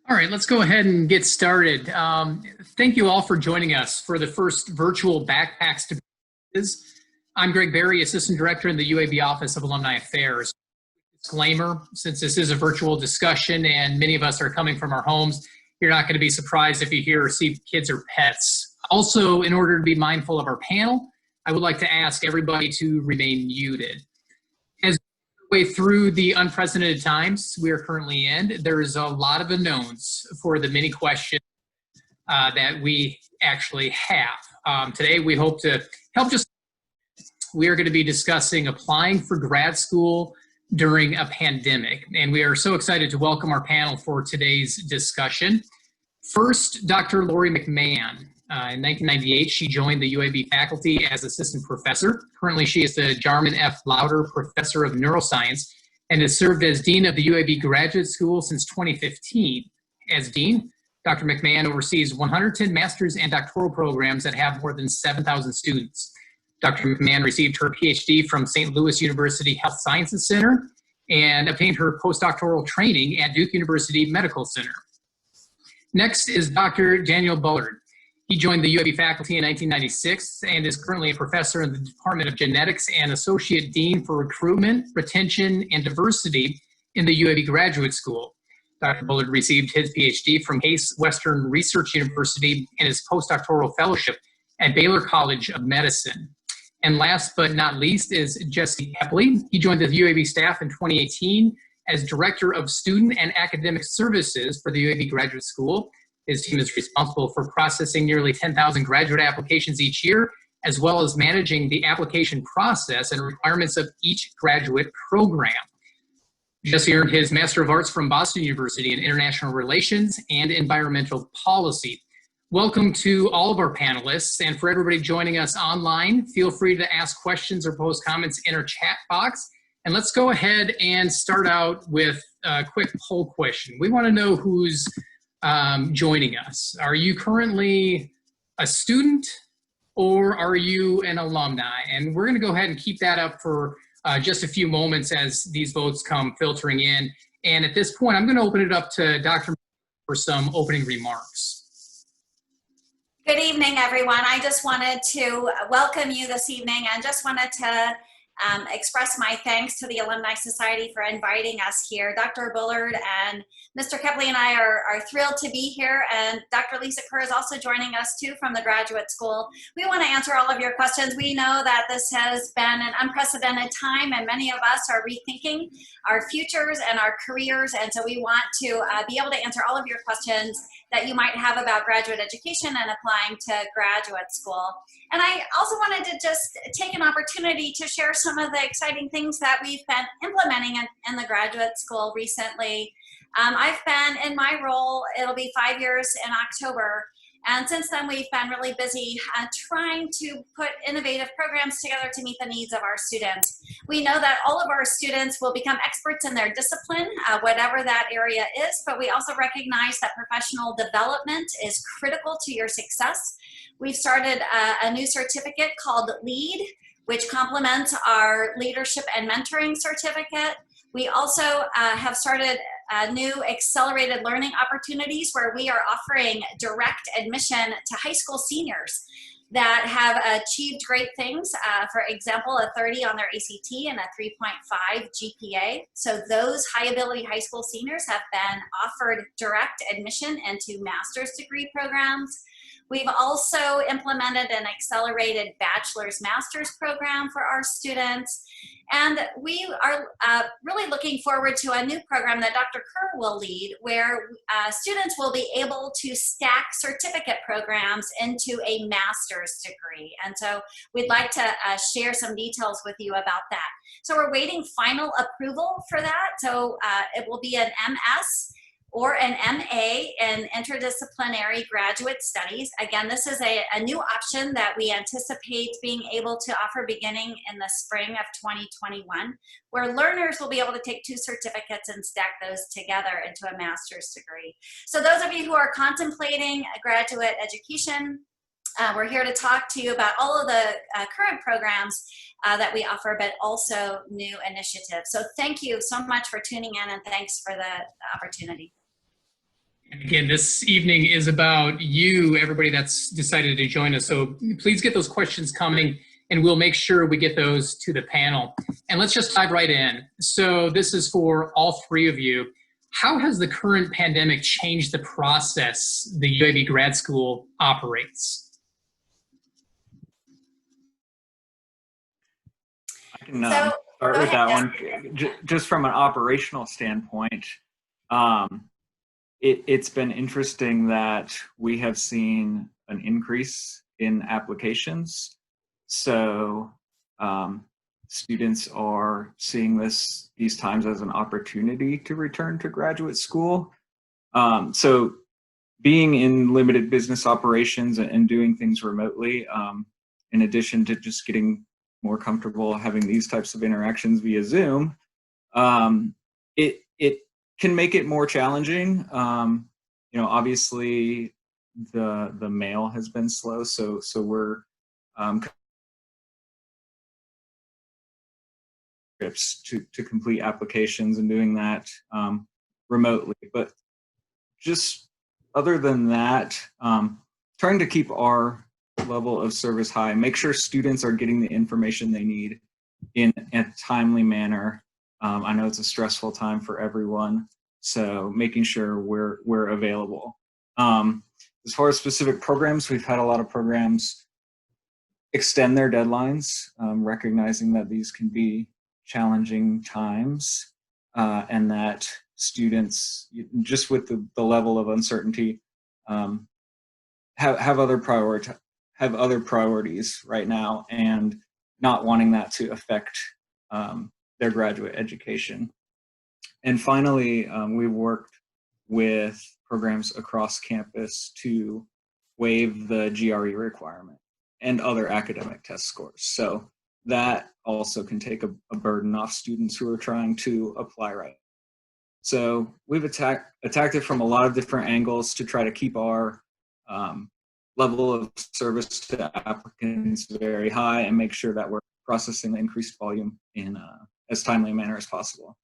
All right, let's go ahead and get started. Thank you all for joining us for the first virtual Backpacks to Business. I'm Greg Berry, Assistant Director in the UAB Office of Alumni Affairs. Disclaimer, since this is a virtual discussion and many of us are coming from our homes, you're not going to be surprised if you hear or see kids or pets. Also, in order to be mindful of our panel, I would like to ask everybody to remain muted. As we way through the unprecedented times we are currently in, there's a lot of unknowns for the many questions that we actually have. Today, we hope to help just. We are going to be discussing applying for grad school during a pandemic, and we are so excited to welcome our panel for today's discussion. First, Dr. Lori McMahon. In 1998, she joined the UAB faculty as assistant professor. Currently, she is the Jarman F. Lauder Professor of Neuroscience and has served as Dean of the UAB Graduate School since 2015. As Dean, Dr. McMahon oversees 110 master's and doctoral programs that have more than 7,000 students. Dr. McMahon received her PhD from St. Louis University Health Sciences Center and obtained her postdoctoral training at Duke University Medical Center. Next is Dr. Daniel Bullard. He joined the UAB faculty in 1996 and is currently a professor in the Department of Genetics and Associate Dean for Recruitment, Retention, and Diversity in the UAB Graduate School. Dr. Bullard received his PhD from Case Western Research University and his postdoctoral fellowship at Baylor College of Medicine. And last but not least is Jesse Keppley. He joined the UAB staff in 2018 as Director of Student and Academic Services for the UAB Graduate School. His team is responsible for processing nearly 10,000 graduate applications each year, as well as managing the application process and requirements of each graduate program. Jesse earned his Master of Arts from Boston University in International Relations and Environmental Policy. Welcome to all of our panelists, and for everybody joining us online, feel free to ask questions or post comments in our chat box. And let's go ahead and start out with a quick poll question. We want to know who's joining us. Are you currently a student or are you an alumni? And we're going to go ahead and keep that up for just a few moments as these votes come filtering in. And at this point, I'm going to open it up to Dr. for some opening remarks. Good evening, everyone. I just wanted to welcome you this evening and just wanted to express my thanks to the Alumni Society for inviting us here. Dr. Bullard and Mr. Keppley and I are thrilled to be here, and Dr. Lisa Kerr is also joining us too from the Graduate School. We want to answer all of your questions. We know that this has been an unprecedented time, and many of us are rethinking our futures and our careers, and so we want to be able to answer all of your questions that you might have about graduate education and applying to graduate school. And I also wanted to just take an opportunity to share some of the exciting things that we've been implementing in the graduate school recently. I've been in my role, it'll be 5 years in October, and since then we've been really busy trying to put innovative programs together to meet the needs of our students. We know that all of our students will become experts in their discipline, whatever that area is, but we also recognize that professional development is critical to your success. We've started a new certificate called LEAD, which complements our leadership and mentoring certificate. We also have started new accelerated learning opportunities where we are offering direct admission to high school seniors that have achieved great things. For example, a 30 on their ACT and a 3.5 GPA. So those high ability high school seniors have been offered direct admission into master's degree programs. We've also implemented an accelerated bachelor's master's program for our students. And we are really looking forward to a new program that Dr. Kerr will lead, where students will be able to stack certificate programs into a master's degree. And so we'd like to share some details with you about that. So we're waiting final approval for that. So it will be an MS or an MA in interdisciplinary graduate studies. Again, this is a new option that we anticipate being able to offer beginning in the spring of 2021, where learners will be able to take 2 certificates and stack those together into a master's degree. So those of you who are contemplating a graduate education, we're here to talk to you about all of the current programs that we offer, but also new initiatives. So thank you so much for tuning in, and thanks for the opportunity. Again, this evening is about you, everybody that's decided to join us. So please get those questions coming and we'll make sure we get those to the panel. And let's just dive right in. So this is for all three of you. How has the current pandemic changed the process the UAB Grad School operates? I can start with that one. Just from an operational standpoint, it's been interesting that we have seen an increase in applications. So students are seeing these times as an opportunity to return to graduate school. So being in limited business operations and doing things remotely, in addition to just getting more comfortable having these types of interactions via Zoom, it can make it more challenging. Obviously the mail has been slow, so we're to complete applications and doing that remotely. But just other than that, trying to keep our level of service high, make sure students are getting the information they need in a timely manner. I know it's a stressful time for everyone, so making sure we're available. As far as specific programs, we've had a lot of programs extend their deadlines, recognizing that these can be challenging times, and that students, just with the level of uncertainty, have other priorities right now, and not wanting that to affect their graduate education. And finally, we've worked with programs across campus to waive the GRE requirement and other academic test scores. So that also can take a burden off students who are trying to apply right. So we've attacked it from a lot of different angles to try to keep our level of service to applicants very high and make sure that we're processing the increased volume in as timely a manner as possible.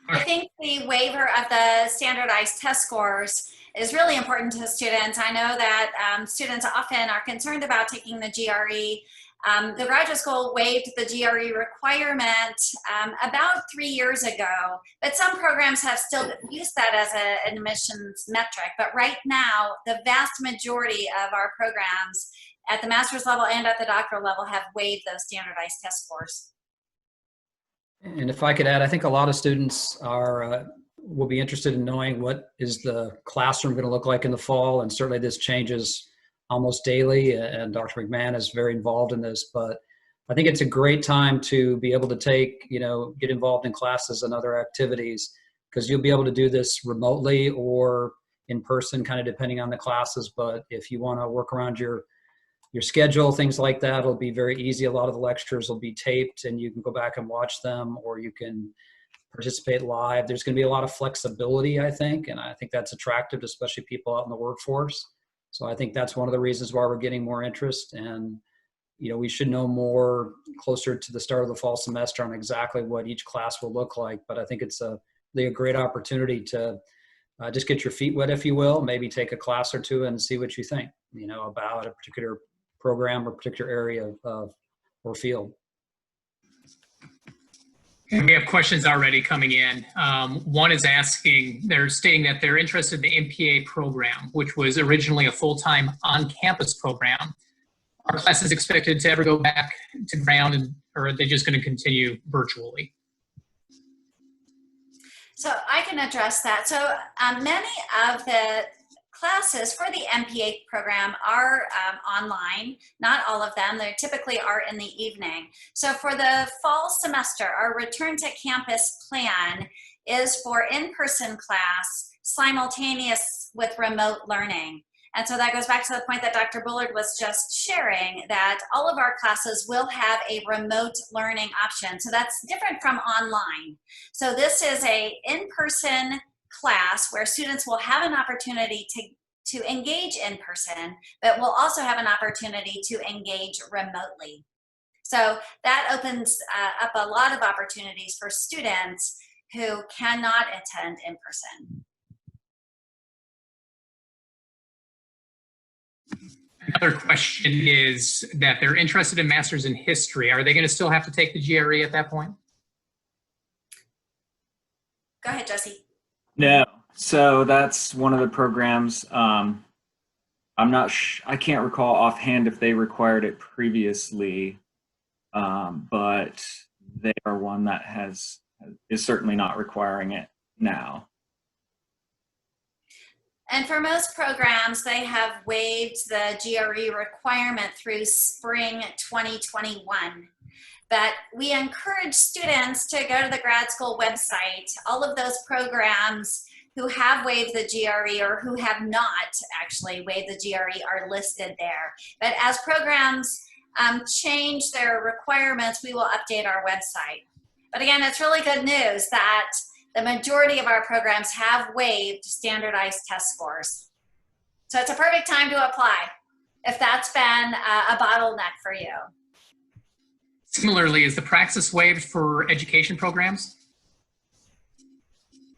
I think the waiver of the standardized test scores is really important to students. I know that students often are concerned about taking the GRE. The graduate school waived the GRE requirement about 3 years ago, but some programs have still used that as an admissions metric. But right now, the vast majority of our programs at the master's level and at the doctoral level have waived those standardized test scores. And if I could add, I think a lot of students will be interested in knowing what is the classroom going to look like in the fall, and certainly this changes almost daily, and Dr. McMahon is very involved in this, but I think it's a great time to be able to get involved in classes and other activities, because you'll be able to do this remotely or in person, kind of depending on the classes. But if you want to work around your schedule, things like that, it'll be very easy. A lot of the lectures will be taped and you can go back and watch them, or you can participate live. There's going to be a lot of flexibility, I think, and I think that's attractive to especially people out in the workforce. So I think that's one of the reasons why we're getting more interest. And we should know more closer to the start of the fall semester on exactly what each class will look like. But I think it's really a great opportunity to just get your feet wet, if you will, maybe take a class or two and see what you think, about a particular program or particular area or field. We have questions already coming in. One is they're stating that they're interested in the MPA program, which was originally a full-time on-campus program. Are classes expected to ever go back to ground, or are they just going to continue virtually? So I can address that. So many of the classes for the MPA program are online. Not all of them. They typically are in the evening. So for the fall semester, our return to campus plan is for in-person class simultaneous with remote learning. And so that goes back to the point that Dr. Bullard was just sharing, that all of our classes will have a remote learning option. So that's different from online. So this is a in-person class where students will have an opportunity to engage in person, but will also have an opportunity to engage remotely. So that opens up a lot of opportunities for students who cannot attend in person. Another question is that they're interested in Masters in History. Are they going to still have to take the GRE at that point? Go ahead, Jesse. No. So that's one of the programs. I'm not. I can't recall offhand if they required it previously, but they are one that is certainly not requiring it now. And for most programs, they have waived the GRE requirement through spring 2021. But we encourage students to go to the grad school website. All of those programs who have waived the GRE or who have not actually waived the GRE are listed there. But as programs change their requirements, we will update our website. But again, it's really good news that the majority of our programs have waived standardized test scores. So it's a perfect time to apply if that's been a bottleneck for you. Similarly, is the Praxis waived for education programs?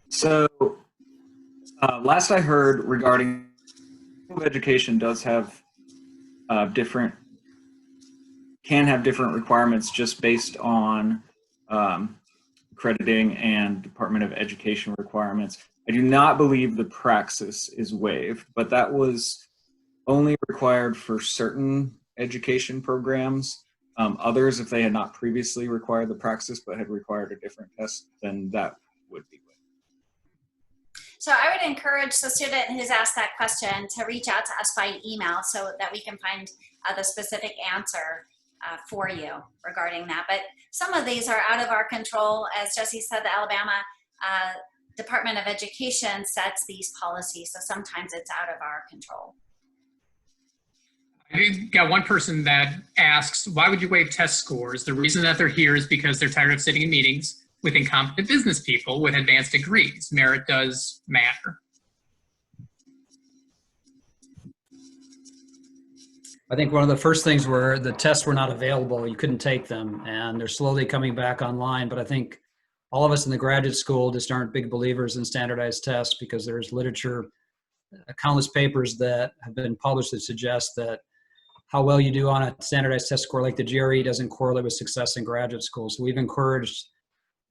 So last I heard regarding education does have can have different requirements just based on accrediting and Department of Education requirements. I do not believe the Praxis is waived, but that was only required for certain education programs. Others, if they had not previously required the Praxis but had required a different test, then that would be waived. So I would encourage the student who's asked that question to reach out to us by email so that we can find the specific answer for you regarding that. But some of these are out of our control. As Jesse said, the Alabama Department of Education sets these policies, so sometimes it's out of our control. I got one person that asks, why would you waive test scores? The reason that they're here is because they're tired of sitting in meetings with incompetent business people with advanced degrees. Merit does matter. I think one of the first things were the tests were not available. You couldn't take them, and they're slowly coming back online. But I think all of us in the graduate school just aren't big believers in standardized tests because there's literature, countless papers that have been published that suggest that how well you do on a standardized test score like the GRE doesn't correlate with success in graduate school. So we've encouraged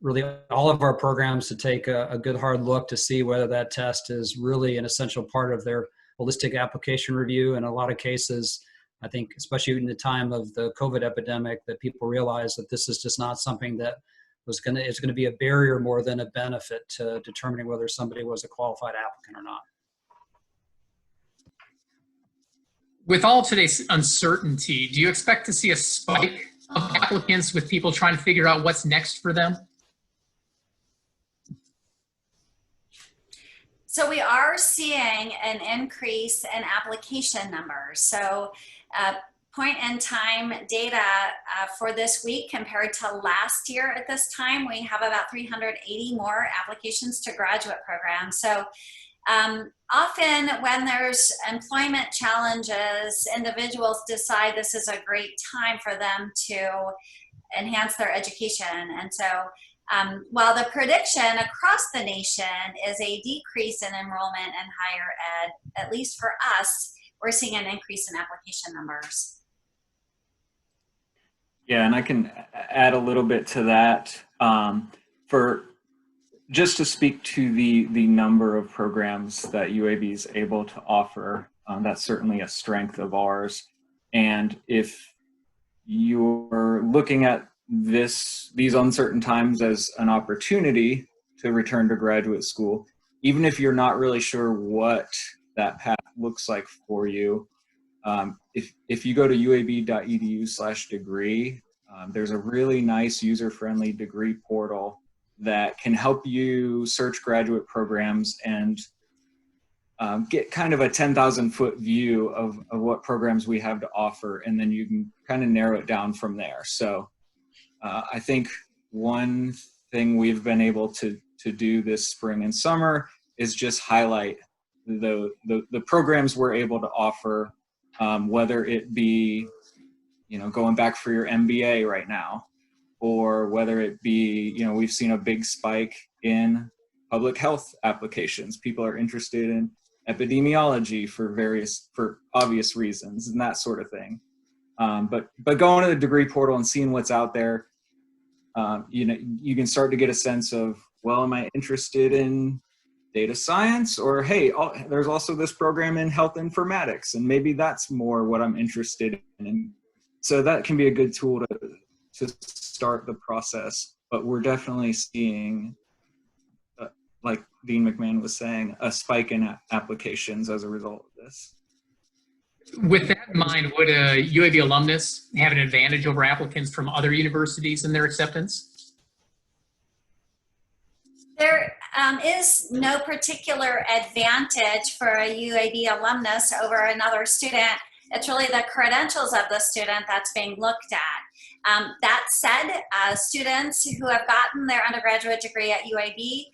really all of our programs to take a good hard look to see whether that test is really an essential part of their holistic application review. In a lot of cases, I think, especially in the time of the COVID epidemic, that people realize that this is just not something that is going to be a barrier more than a benefit to determining whether somebody was a qualified applicant or not. With all today's uncertainty, do you expect to see a spike of applicants with people trying to figure out what's next for them? So we are seeing an increase in application numbers. So point in time data for this week compared to last year at this time, we have about 380 more applications to graduate programs. So often when there's employment challenges, individuals decide this is a great time for them to enhance their education. And so while the prediction across the nation is a decrease in enrollment in higher ed, at least for us, we're seeing an increase in application numbers. Yeah, and I can add a little bit to that. Just to speak to the number of programs that UAB is able to offer, that's certainly a strength of ours. And if you're looking at these uncertain times as an opportunity to return to graduate school, even if you're not really sure what that path looks like for you, if you go to uab.edu/degree, there's a really nice user-friendly degree portal that can help you search graduate programs and get kind of a 10,000-foot view of what programs we have to offer, and then you can kind of narrow it down from there. So I think one thing we've been able to do this spring and summer is just highlight the programs we're able to offer, whether it be, going back for your MBA right now, or whether it be, we've seen a big spike in public health applications. People are interested in epidemiology for obvious reasons and that sort of thing. But going to the degree portal and seeing what's out there, you can start to get a sense of, well, am I interested in data science, or hey, there's also this program in health informatics, and maybe that's more what I'm interested in. And so that can be a good tool to start the process. But we're definitely seeing, like Dean McMahon was saying, a spike in applications as a result of this. With that in mind, would a UAB alumnus have an advantage over applicants from other universities in their acceptance? There is no particular advantage for a UAB alumnus over another student. It's really the credentials of the student that's being looked at. That said, students who have gotten their undergraduate degree at UAB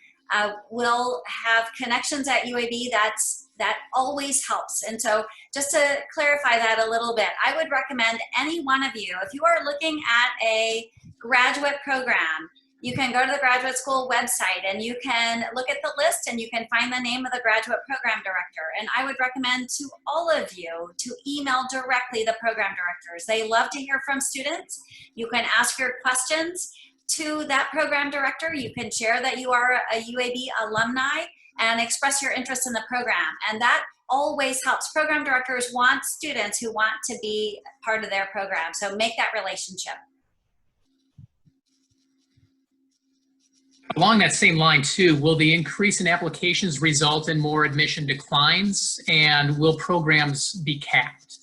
will have connections at UAB. That always helps. And so just to clarify that a little bit, I would recommend any one of you, if you are looking at a graduate program, you can go to the graduate school website and you can look at the list and you can find the name of the graduate program director. And I would recommend to all of you to email directly the program directors. They love to hear from students. You can ask your questions to that program director. You can share that you are a UAB alumni and express your interest in the program. And that always helps. Program directors want students who want to be part of their program. So make that relationship. Along that same line too, will the increase in applications result in more admission declines, and will programs be capped?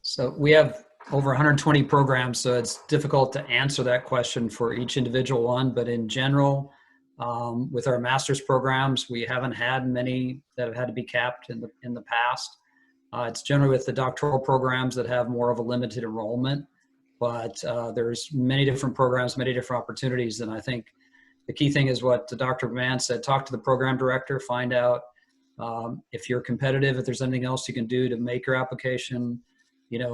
So we have over 120 programs, so it's difficult to answer that question for each individual one. But in general, with our master's programs, we haven't had many that have had to be capped in the past. It's generally with the doctoral programs that have more of a limited enrollment. But there's many different programs, many different opportunities. And I think the key thing is what Dr. McMahon said: talk to the program director, find out if you're competitive, if there's anything else you can do to make your application,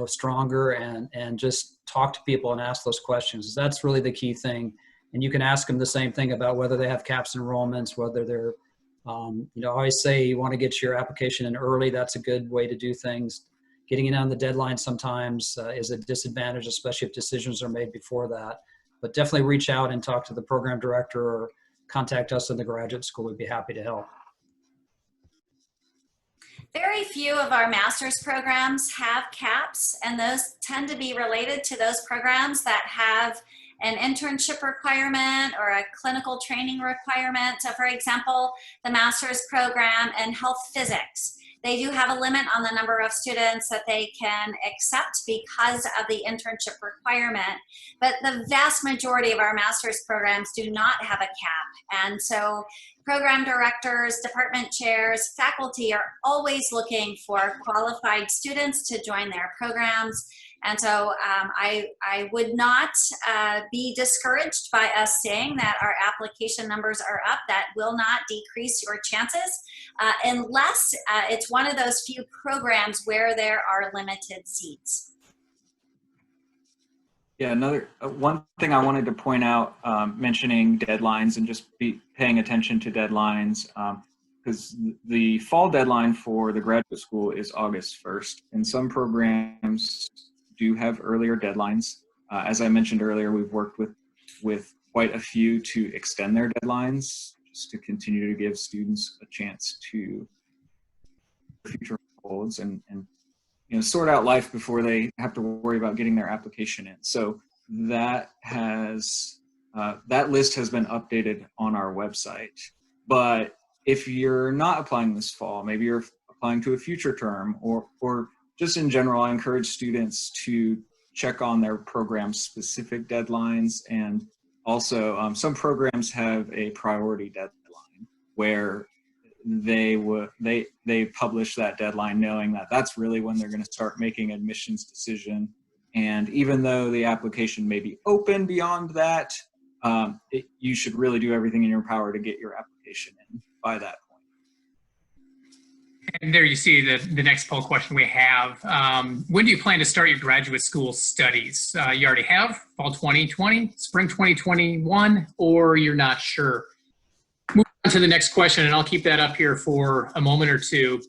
stronger, and just talk to people and ask those questions. That's really the key thing. And you can ask them the same thing about whether they have caps enrollments, whether they're, I always say you want to get your application in early. That's a good way to do things. Getting it on the deadline sometimes is a disadvantage, especially if decisions are made before that. But definitely reach out and talk to the program director or contact us in the graduate school. We'd be happy to help. Very few of our master's programs have caps, and those tend to be related to those programs that have an internship requirement or a clinical training requirement. So for example, the master's program in health physics, they do have a limit on the number of students that they can accept because of the internship requirement. But the vast majority of our master's programs do not have a cap. And so program directors, department chairs, faculty are always looking for qualified students to join their programs. And so I would not be discouraged by us saying that our application numbers are up. That will not decrease your chances unless it's one of those few programs where there are limited seats. Yeah, one thing I wanted to point out, mentioning deadlines and just paying attention to deadlines, because the fall deadline for the graduate school is August 1st, and some programs do have earlier deadlines. As I mentioned earlier, we've worked with quite a few to extend their deadlines just to continue to give students a chance to future holds and sort out life before they have to worry about getting their application in. So that list has been updated on our website. But if you're not applying this fall, maybe you're applying to a future term, or just in general, I encourage students to check on their program specific deadlines. And also some programs have a priority deadline where they publish that deadline knowing that that's really when they're going to start making admissions decision. And even though the application may be open beyond that, you should really do everything in your power to get your application in by that point. And there you see the next poll question we have. When do you plan to start your graduate school studies? You already have fall 2020, spring 2021, or you're not sure? Moving on to the next question, and I'll keep that up here for a moment or two.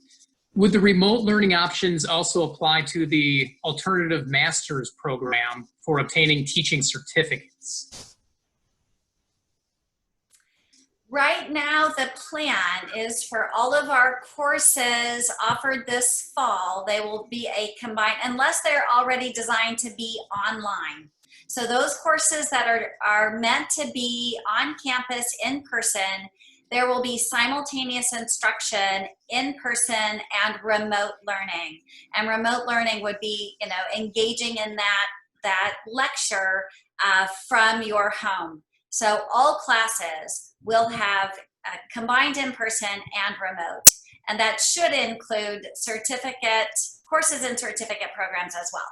Would the remote learning options also apply to the alternative master's program for obtaining teaching certificates? Right now, the plan is for all of our courses offered this fall, they will be a combined, unless they're already designed to be online. So those courses that are meant to be on campus in person, there will be simultaneous instruction in person and remote learning. And remote learning would be, engaging in that lecture from your home. So all classes will have combined in person and remote. And that should include courses and certificate programs as well.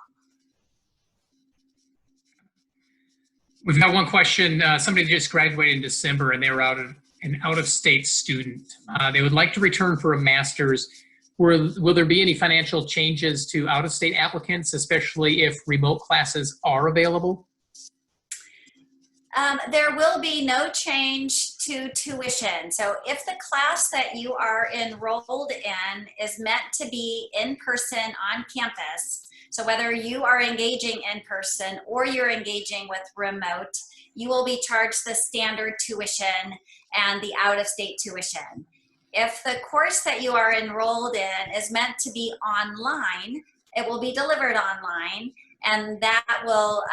We've got one question. Somebody just graduated in December and they were an out-of-state student. They would like to return for a master's. Will there be any financial changes to out-of-state applicants, especially if remote classes are available? There will be no change to tuition. So if the class that you are enrolled in is meant to be in person on campus, so whether you are engaging in person or you're engaging with remote, you will be charged the standard tuition and the out-of-state tuition. If the course that you are enrolled in is meant to be online, it will be delivered online, and that will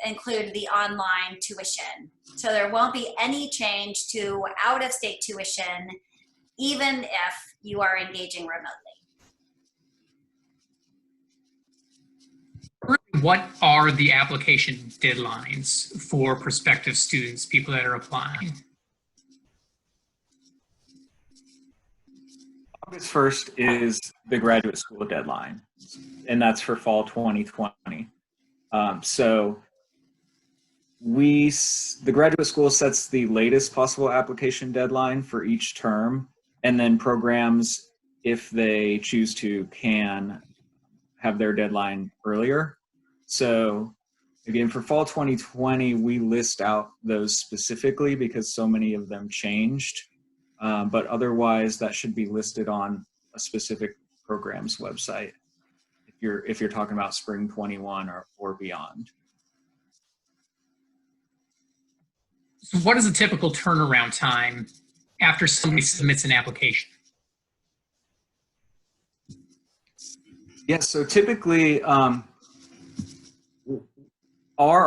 include the online tuition. So there won't be any change to out-of-state tuition, even if you are engaging remotely. What are the application deadlines for prospective students, people that are applying? August 1st is the graduate school deadline, and that's for fall 2020. So the graduate school sets the latest possible application deadline for each term, and then programs, if they choose to, can have their deadline earlier. So again, for fall 2020, we list out those specifically because so many of them changed. But otherwise, that should be listed on a specific program's website if you're talking about spring 21 or beyond. So what is a typical turnaround time after somebody submits an application? Yes, so typically our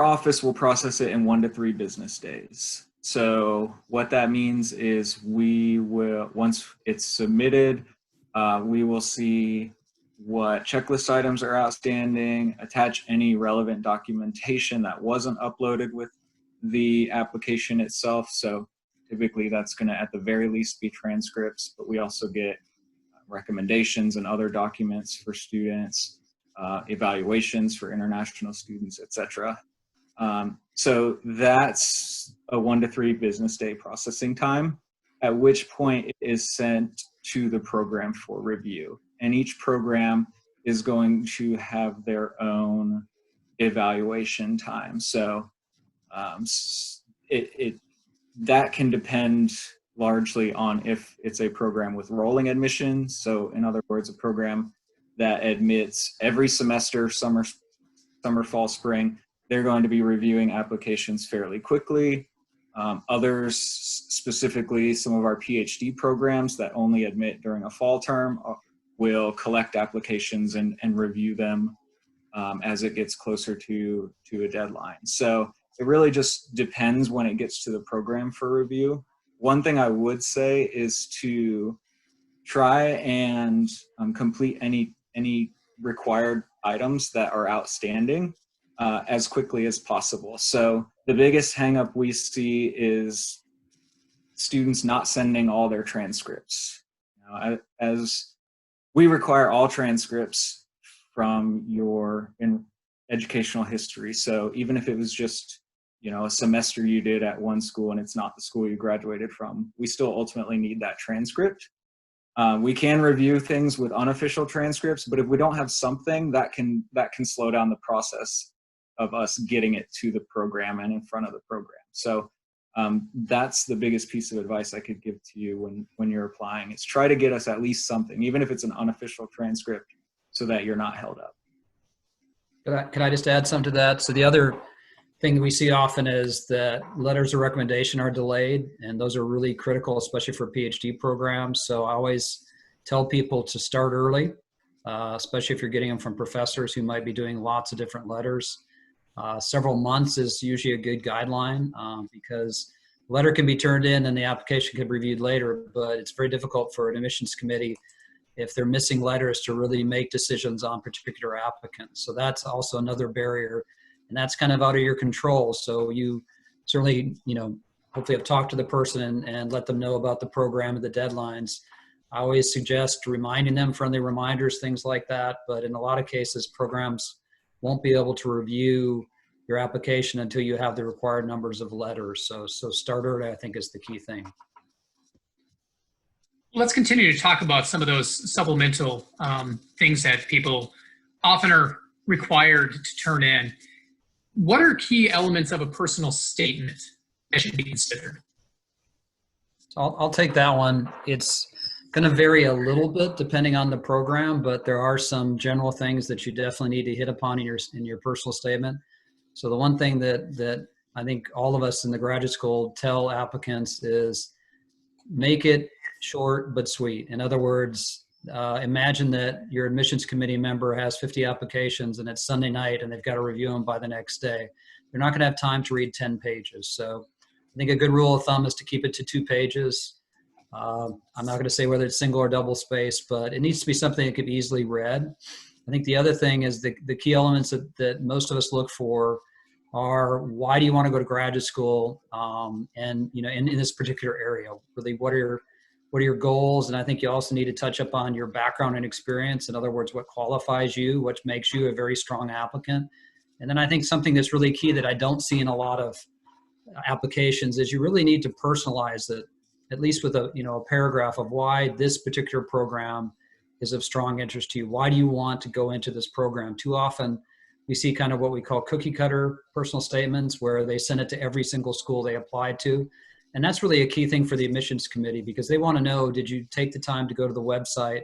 office will process it in 1 to 3 business days. So what that means is we will, once it's submitted, we will see what checklist items are outstanding, attach any relevant documentation that wasn't uploaded with the application itself. So typically that's going to at the very least be transcripts, but we also get recommendations and other documents for students, evaluations for international students, etc. So that's a 1 to 3 business day processing time, at which point it is sent to the program for review. And each program is going to have their own evaluation time. So that can depend largely on if it's a program with rolling admission. So in other words, a program that admits every semester, summer, fall, spring, they're going to be reviewing applications fairly quickly. Others, specifically some of our PhD programs that only admit during a fall term, will collect applications and review them as it gets closer to a deadline. So it really just depends when it gets to the program for review. One thing I would say is to try and complete any required items that are outstanding as quickly as possible. So the biggest hangup we see is students not sending all their transcripts. As we require all transcripts from your educational history. So even if it was just a semester you did at one school and it's not the school you graduated from, we still ultimately need that transcript. We can review things with unofficial transcripts, but if we don't have something, that can slow down the process of us getting it to the program and in front of the program. So that's the biggest piece of advice I could give to you when you're applying, is try to get us at least something, even if it's an unofficial transcript, so that you're not held up. Can I just add something to that? So the other thing that we see often is that letters of recommendation are delayed, and those are really critical, especially for PhD programs. So I always tell people to start early, especially if you're getting them from professors who might be doing lots of different letters. Several months is usually a good guideline, because the letter can be turned in and the application can be reviewed later, but it's very difficult for an admissions committee, if they're missing letters, to really make decisions on particular applicants. So that's also another barrier, and that's kind of out of your control. So you certainly, hopefully have talked to the person and let them know about the program and the deadlines. I always suggest reminding them, friendly reminders, things like that. But in a lot of cases, programs won't be able to review your application until you have the required numbers of letters. So start early, I think, is the key thing. Let's continue to talk about some of those supplemental things that people often are required to turn in. What are key elements of a personal statement that should be considered? I'll take that one. It's going to vary a little bit depending on the program, but there are some general things that you definitely need to hit upon in your personal statement. So the one thing that I think all of us in the graduate school tell applicants is make it short but sweet. In other words, imagine that your admissions committee member has 50 applications and it's Sunday night and they've got to review them by the next day. They're not going to have time to read 10 pages. So I think a good rule of thumb is to keep it to 2 pages. I'm not going to say whether it's single or double space, but it needs to be something that could be easily read. I think the other thing is the key elements that most of us look for are, why do you want to go to graduate school? And in this particular area, really, what are your goals? And I think you also need to touch upon your background and experience. In other words, what qualifies you, what makes you a very strong applicant. And then I think something that's really key that I don't see in a lot of applications is you really need to personalize it, at least with a paragraph of why this particular program is of strong interest to you. Why do you want to go into this program? Too often we see kind of what we call cookie cutter personal statements, where they send it to every single school they applied to. And that's really a key thing for the admissions committee, because they want to know, did you take the time to go to the website,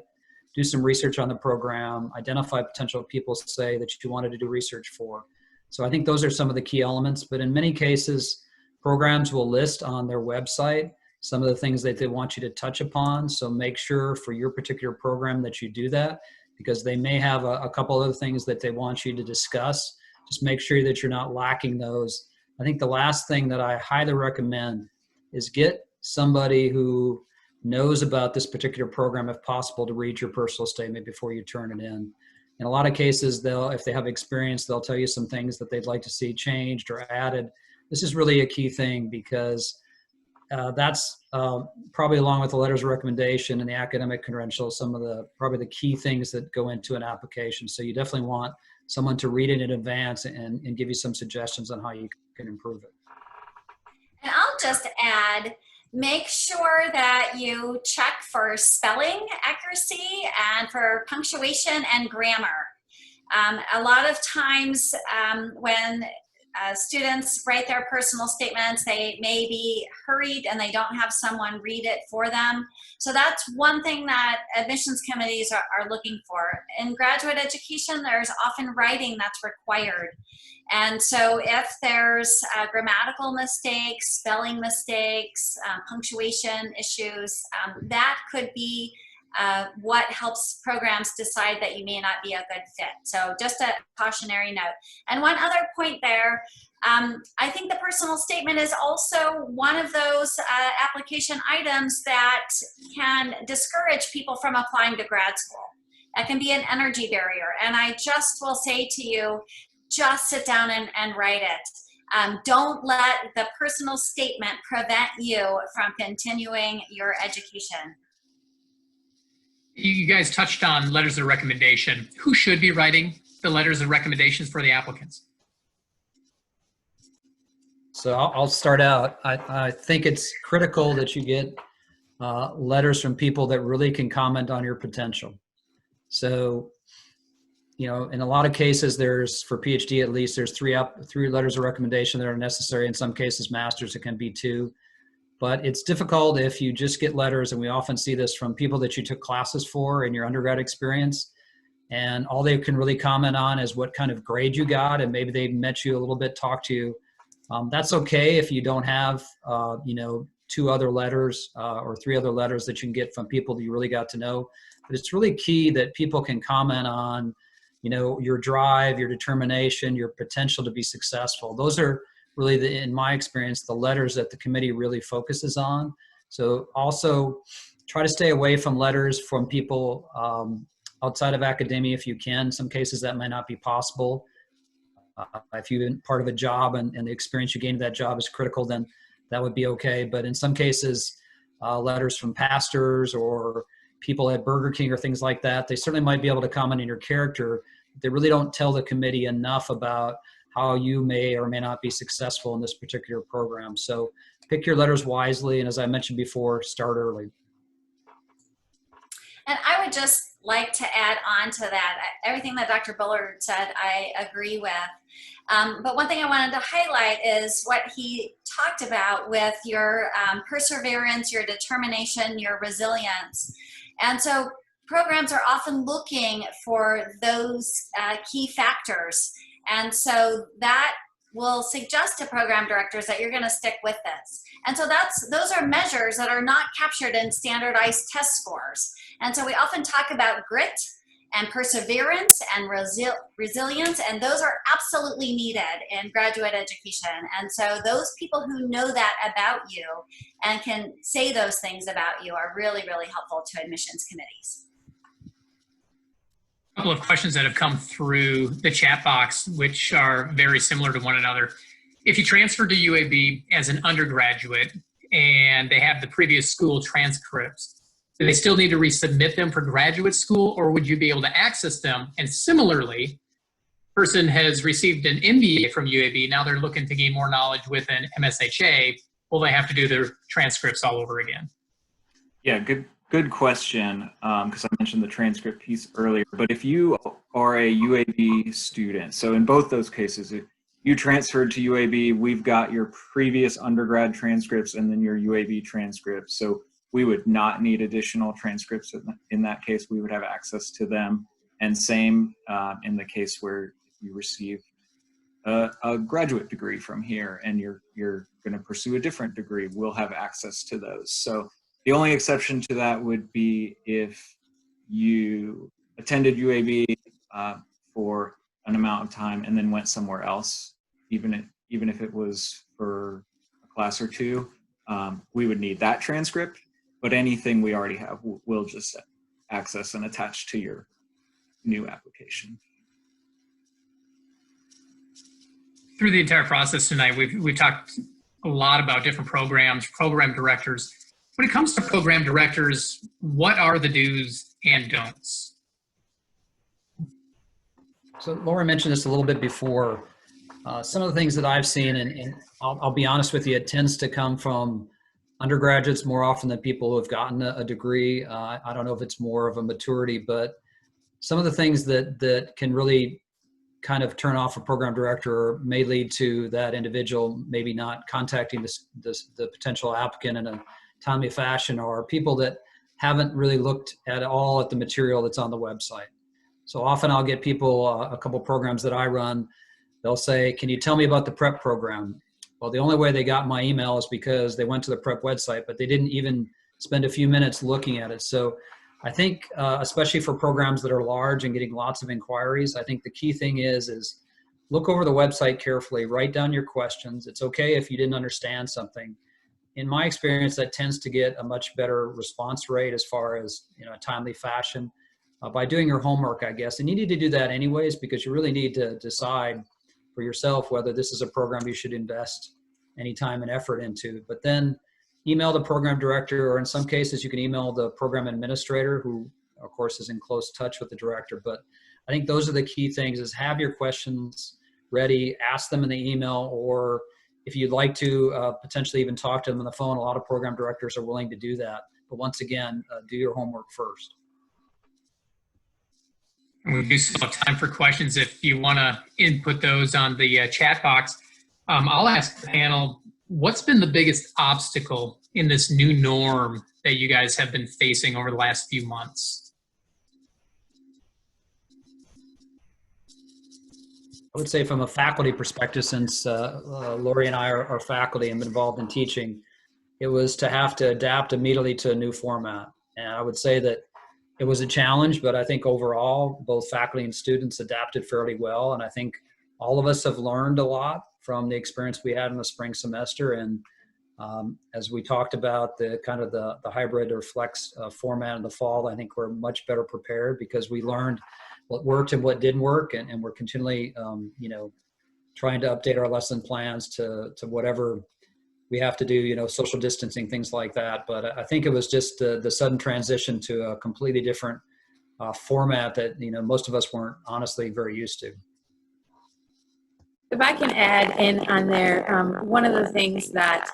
do some research on the program, identify potential people, say, that you wanted to do research for. So I think those are some of the key elements. But in many cases, programs will list on their website some of the things that they want you to touch upon. So make sure for your particular program that you do that, because they may have a couple other things that they want you to discuss. Just make sure that you're not lacking those. I think the last thing that I highly recommend is get somebody who knows about this particular program, if possible, to read your personal statement before you turn it in. In a lot of cases, if they have experience, they'll tell you some things that they'd like to see changed or added. This is really a key thing, because that's probably, along with the letters of recommendation and the academic credentials, some of probably the key things that go into an application. So you definitely want someone to read it in advance and give you some suggestions on how you can improve it. And I'll just add, make sure that you check for spelling accuracy and for punctuation and grammar. A lot of times when students write their personal statements, they may be hurried and they don't have someone read it for them. So that's one thing that admissions committees are looking for. In graduate education, there's often writing that's required. And so if there's grammatical mistakes, spelling mistakes, punctuation issues, that could be what helps programs decide that you may not be a good fit. So just a cautionary note. And one other point there, I think the personal statement is also one of those application items that can discourage people from applying to grad school. That can be an energy barrier. And I just will say to you, just sit down and write it. Don't let the personal statement prevent you from continuing your education. You guys touched on letters of recommendation. Who should be writing the letters of recommendations for the applicants? So I'll start out. I think it's critical that you get letters from people that really can comment on your potential. So, in a lot of cases, for PhD at least, there's three letters of recommendation that are necessary. In some cases, masters, it can be 2. But it's difficult if you just get letters, and we often see this from people that you took classes for in your undergrad experience, and all they can really comment on is what kind of grade you got, and maybe they met you a little bit, talked to you. That's okay if you don't have, 2 other letters or 3 other letters that you can get from people that you really got to know. But it's really key that people can comment on, your drive, your determination, your potential to be successful. Those are really, in my experience, the letters that the committee really focuses on. So also try to stay away from letters from people outside of academia if you can. In some cases that might not be possible. If you've been part of a job and the experience you gain in that job is critical, then that would be okay. But in some cases, letters from pastors or people at Burger King or things like that, they certainly might be able to comment on your character. They really don't tell the committee enough about how you may or may not be successful in this particular program. So pick your letters wisely, and as I mentioned before, start early. And I would just like to add on to that. Everything that Dr. Bullard said, I agree with. But one thing I wanted to highlight is what he talked about with your perseverance, your determination, your resilience. And so programs are often looking for those key factors. And so that will suggest to program directors that you're going to stick with this. And so those are measures that are not captured in standardized test scores. And so we often talk about grit and perseverance and resilience, and those are absolutely needed in graduate education. And so those people who know that about you and can say those things about you are really, really helpful to admissions committees. A couple of questions that have come through the chat box, which are very similar to one another. If you transfer to UAB as an undergraduate and they have the previous school transcripts, do they still need to resubmit them for graduate school, or would you be able to access them? And similarly, person has received an MBA from UAB, now they're looking to gain more knowledge with an MSHA, will they have to do their transcripts all over again? Yeah, good question, because I mentioned the transcript piece earlier. But if you are a UAB student, so in both those cases, if you transferred to UAB, we've got your previous undergrad transcripts and then your UAB transcripts. So we would not need additional transcripts. In that case, we would have access to them. And same in the case where you receive a graduate degree from here and you're going to pursue a different degree, we'll have access to those. So the only exception to that would be if you attended UAB for an amount of time and then went somewhere else, even if it was for a class or 2, we would need that transcript. But anything we already have, we'll just access and attach to your new application. Through the entire process tonight, we've talked a lot about different programs, program directors. When it comes to program directors, what are the do's and don'ts? So Laura mentioned this a little bit before. Some of the things that I've seen, and I'll be honest with you, it tends to come from undergraduates more often than people who have gotten a degree. I don't know if it's more of a maturity, but some of the things that can really kind of turn off a program director may lead to that individual maybe not contacting the potential applicant in a timely fashion, or people that haven't really looked at all at the material that's on the website. So often I'll get people, a couple programs that I run, they'll say, can you tell me about the prep program? Well, the only way they got my email is because they went to the prep website, but they didn't even spend a few minutes looking at it. So I think, especially for programs that are large and getting lots of inquiries, I think the key thing is look over the website carefully, write down your questions. It's okay if you didn't understand something. In my experience, that tends to get a much better response rate as far as, a timely fashion by doing your homework, I guess. And you need to do that anyways, because you really need to decide for yourself whether this is a program you should invest any time and effort into. But then email the program director, or in some cases you can email the program administrator, who of course is in close touch with the director. But I think those are the key things: is have your questions ready, ask them in the email, or if you'd like to potentially even talk to them on the phone, a lot of program directors are willing to do that. But once again, do your homework first. And we do still have time for questions if you want to input those on the chat box. I'll ask the panel, what's been the biggest obstacle in this new norm that you guys have been facing over the last few months? I would say from a faculty perspective, since Lori and I are faculty and been involved in teaching, it was to have to adapt immediately to a new format. And I would say that it was a challenge, but I think overall, both faculty and students adapted fairly well. And I think all of us have learned a lot from the experience we had in the spring semester. And as we talked about the kind of the hybrid or flex format in the fall, I think we're much better prepared because we learned what worked and what didn't work. And we're continually, trying to update our lesson plans to whatever we have to do, social distancing, things like that. But I think it was just the sudden transition to a completely different format that, most of us weren't honestly very used to. If I can add in on there, one of the things that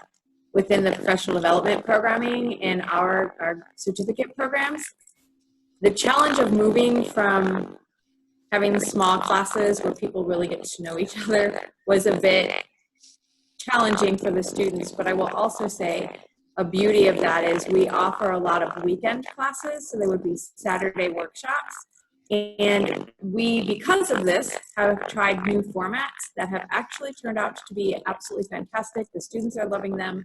within the professional development programming and our certificate programs, the challenge of moving from having small classes where people really get to know each other was a bit challenging for the students. But I will also say a beauty of that is we offer a lot of weekend classes. So there would be Saturday workshops. And we, because of this, have tried new formats that have actually turned out to be absolutely fantastic. The students are loving them,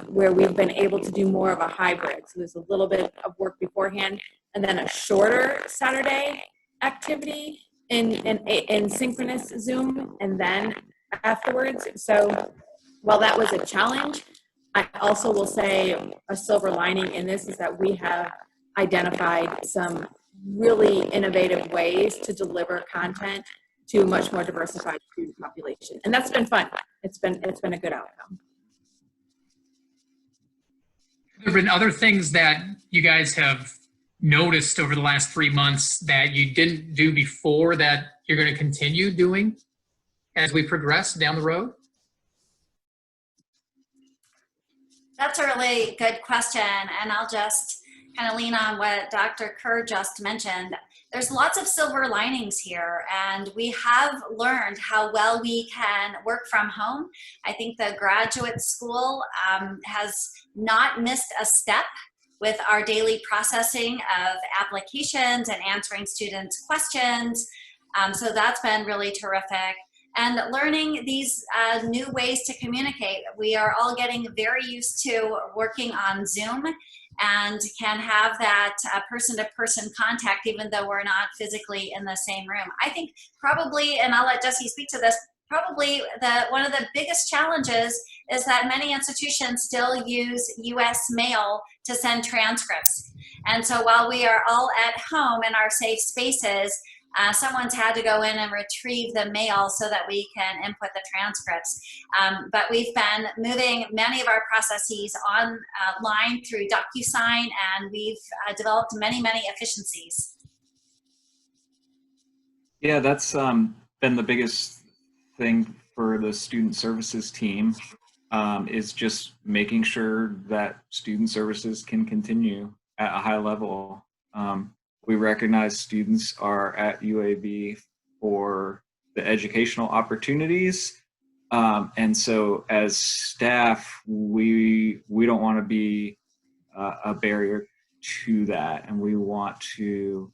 where we've been able to do more of a hybrid. So there's a little bit of work beforehand and then a shorter Saturday activity in synchronous Zoom and then afterwards. So while that was a challenge, I also will say a silver lining in this is that we have identified some really innovative ways to deliver content to a much more diversified student population. And that's been fun. It's been a good outcome. Have there been other things that you guys have noticed over the last 3 months that you didn't do before that you're going to continue doing as we progress down the road? That's a really good question, and I'll just kind of lean on what Dr. Kerr just mentioned. There's lots of silver linings here, and we have learned how well we can work from home. I think the graduate school has not missed a step with our daily processing of applications and answering students' questions. So that's been really terrific. And learning these new ways to communicate. We are all getting very used to working on Zoom and can have that person-to-person contact even though we're not physically in the same room. I think probably, and I'll let Jesse speak to this, probably one of the biggest challenges is that many institutions still use US mail to send transcripts. And so while we are all at home in our safe spaces, someone's had to go in and retrieve the mail so that we can input the transcripts. But we've been moving many of our processes online through DocuSign, and we've developed many, many efficiencies. Yeah, that's been the biggest thing for the student services team, is just making sure that student services can continue at a high level. We recognize students are at UAB for the educational opportunities. And so as staff, we don't want to be a barrier to that. And we want to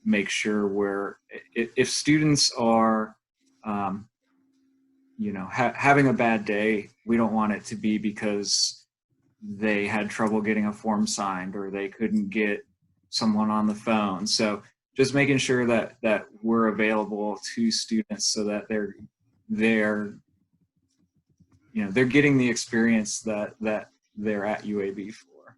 make sure if students are, having a bad day, we don't want it to be because they had trouble getting a form signed or they couldn't get someone on the phone. So just making sure that we're available to students so that they're getting the experience that they're at UAB for.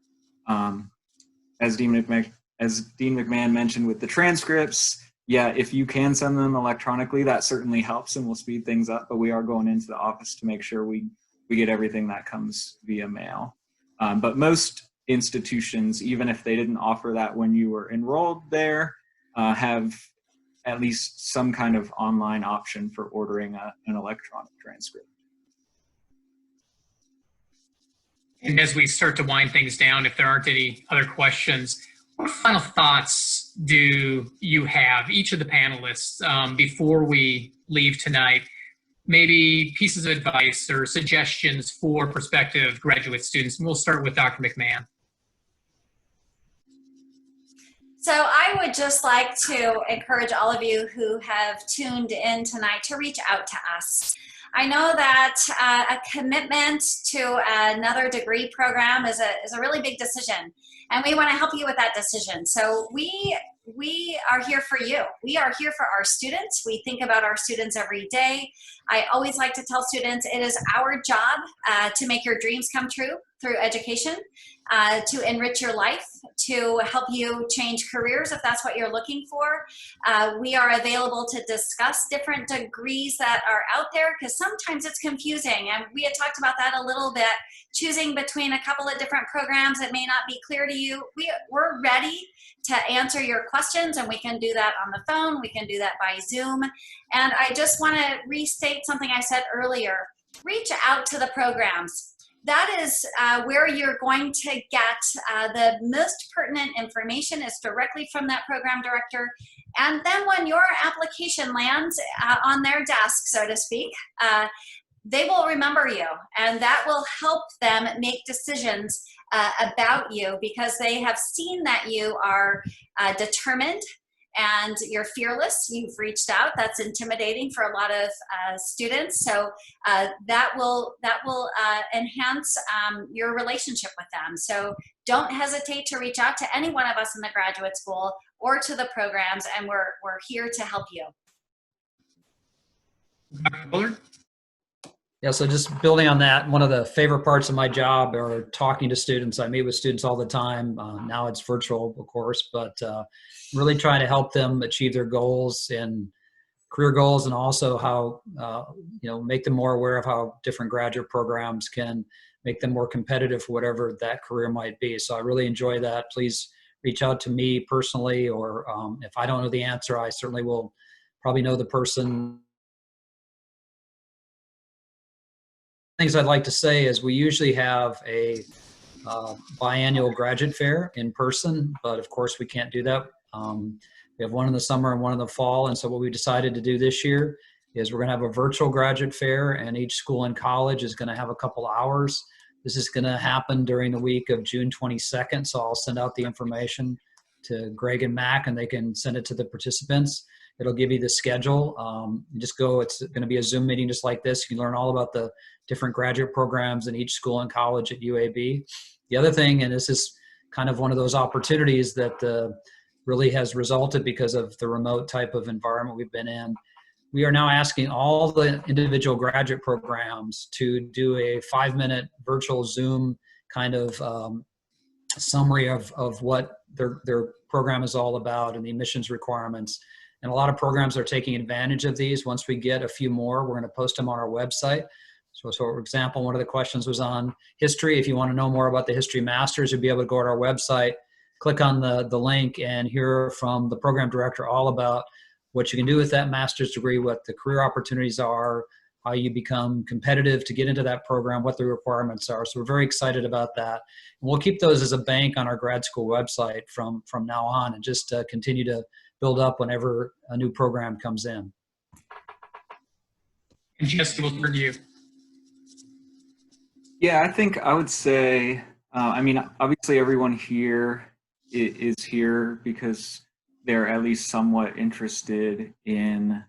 As Dean McMahon mentioned with the transcripts, yeah, if you can send them electronically, that certainly helps and will speed things up, but we are going into the office to make sure we get everything that comes via mail. But most institutions, even if they didn't offer that when you were enrolled there, have at least some kind of online option for ordering an electronic transcript. And as we start to wind things down, if there aren't any other questions, what final thoughts do you have, each of the panelists, before we leave tonight? Maybe pieces of advice or suggestions for prospective graduate students. And we'll start with Dr. McMahon. So I would just like to encourage all of you who have tuned in tonight to reach out to us. I know that a commitment to another degree program is a really big decision, and we want to help you with that decision. So we are here for you. We are here for our students. We think about our students every day. I always like to tell students it is our job to make your dreams come true through education, to enrich your life, to help you change careers if that's what you're looking for. We are available to discuss different degrees that are out there, because sometimes it's confusing, and we had talked about that a little bit. Choosing between a couple of different programs that may not be clear to you. We're ready to answer your questions, and we can do that on the phone. We can do that by Zoom. And I just want to restate something I said earlier. Reach out to the programs. That is where you're going to get the most pertinent information is directly from that program director. And then when your application lands on their desk, so to speak, they will remember you, and that will help them make decisions about you, because they have seen that you are determined and you're fearless. You've reached out. That's intimidating for a lot of students. So that will enhance your relationship with them. So don't hesitate to reach out to any one of us in the graduate school or to the programs, and we're here to help you. Dr. Bullard? Yeah, so just building on that, one of the favorite parts of my job are talking to students. I meet with students all the time. Now it's virtual, of course, but really trying to help them achieve their goals and career goals, and also how, make them more aware of how different graduate programs can make them more competitive for whatever that career might be. So I really enjoy that. Please reach out to me personally, or if I don't know the answer, I certainly will probably know the person. Things I'd like to say is we usually have a biannual graduate fair in person, but of course we can't do that. We have one in the summer and one in the fall, and so what we decided to do this year is we're going to have a virtual graduate fair, and each school and college is going to have a couple hours. This is going to happen during the week of June 22nd, so I'll send out the information to Greg and Mac, and they can send it to the participants. It'll give you the schedule. You just go, it's going to be a Zoom meeting just like this. You can learn all about the different graduate programs in each school and college at UAB. The other thing, and this is kind of one of those opportunities that really has resulted because of the remote type of environment we've been in, we are now asking all the individual graduate programs to do a 5-minute virtual Zoom kind of summary of what their program is all about and the admissions requirements. And a lot of programs are taking advantage of these. Once we get a few more, we're going to post them on our website. So for example, one of the questions was on history. If you want to know more about the History Masters, you'll be able to go to our website, click on the link, and hear from the program director all about what you can do with that master's degree, what the career opportunities are, how you become competitive to get into that program, what the requirements are. So we're very excited about that. And we'll keep those as a bank on our grad school website from now on, and just continue to build up whenever a new program comes in. And Jesse, we'll turn to you. Yeah, I think I would say, obviously everyone here is here because they're at least somewhat interested in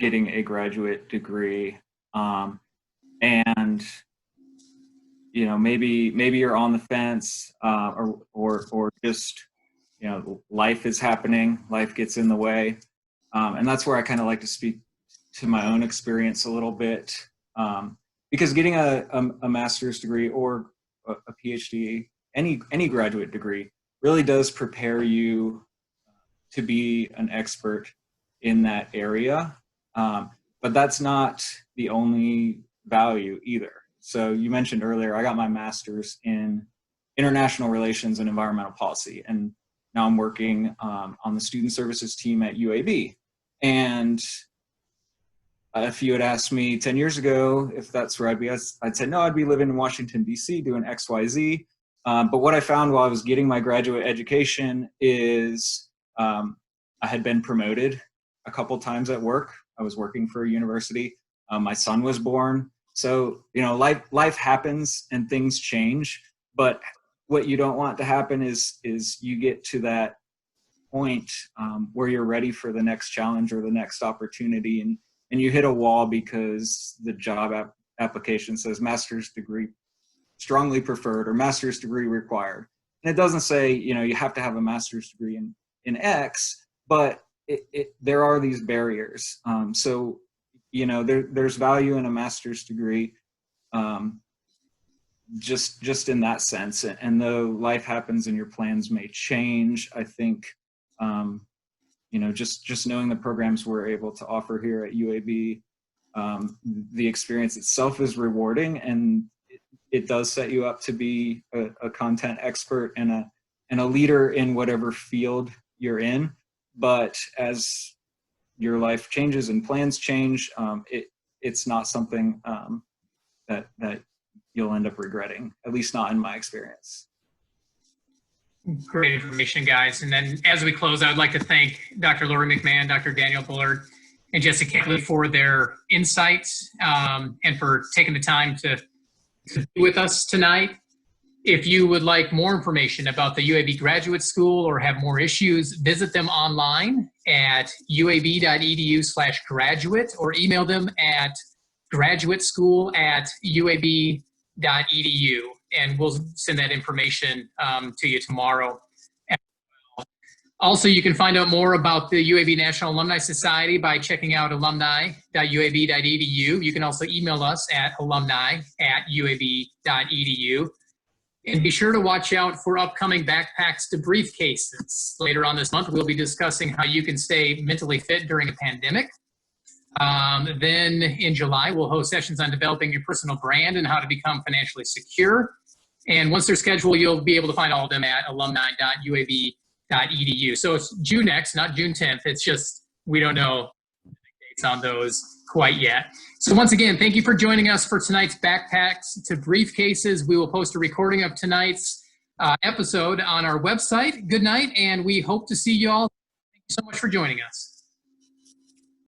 getting a graduate degree. And, maybe you're on the fence, or just, life is happening, life gets in the way. And that's where I kind of like to speak to my own experience a little bit. Because getting a master's degree or a PhD, any graduate degree, really does prepare you to be an expert in that area. But that's not the only value either. So you mentioned earlier, I got my master's in international relations and environmental policy, and now I'm working on the student services team at UAB. And if you had asked me 10 years ago if that's where I'd be, I'd say, no, I'd be living in Washington, D.C. doing X, Y, Z. But what I found while I was getting my graduate education is I had been promoted a couple times at work. I was working for a university. My son was born. So, you know, life happens and things change. But what you don't want to happen is you get to that point where you're ready for the next challenge or the next opportunity, and you hit a wall because the job application says master's degree strongly preferred or master's degree required. And it doesn't say, you know, you have to have a master's degree in X, but there are these barriers. So, you know, there's value in a master's degree just in that sense. And though life happens and your plans may change, I think, you know, just knowing the programs we're able to offer here at UAB, the experience itself is rewarding, and it does set you up to be a content expert and a leader in whatever field you're in. But as your life changes and plans change, it's not something that you'll end up regretting, at least not in my experience. Great information, guys. And then as we close, I would like to thank Dr. Lori McMahon, Dr. Daniel Bullard, and Jessica Keppley for their insights and for taking the time to be with us tonight. If you would like more information about the UAB Graduate School or have more issues, visit them online at uab.edu/graduate or email them at graduateschool@uab.edu, and we'll send that information to you tomorrow. Also, you can find out more about the UAB National Alumni Society by checking out alumni.uab.edu. You can also email us at alumni@uab.edu. And be sure to watch out for upcoming Backpacks to Briefcases. Later on this month, we'll be discussing how you can stay mentally fit during a pandemic. Then in July, we'll host sessions on developing your personal brand and how to become financially secure. And once they're scheduled, you'll be able to find all of them at alumni.uab.edu. So it's June next, not June 10th. It's just, we don't know dates on those quite yet. So once again, thank you for joining us for tonight's Backpacks to Briefcases. We will post a recording of tonight's episode on our website. Good night, and we hope to see you all. Thank you so much for joining us.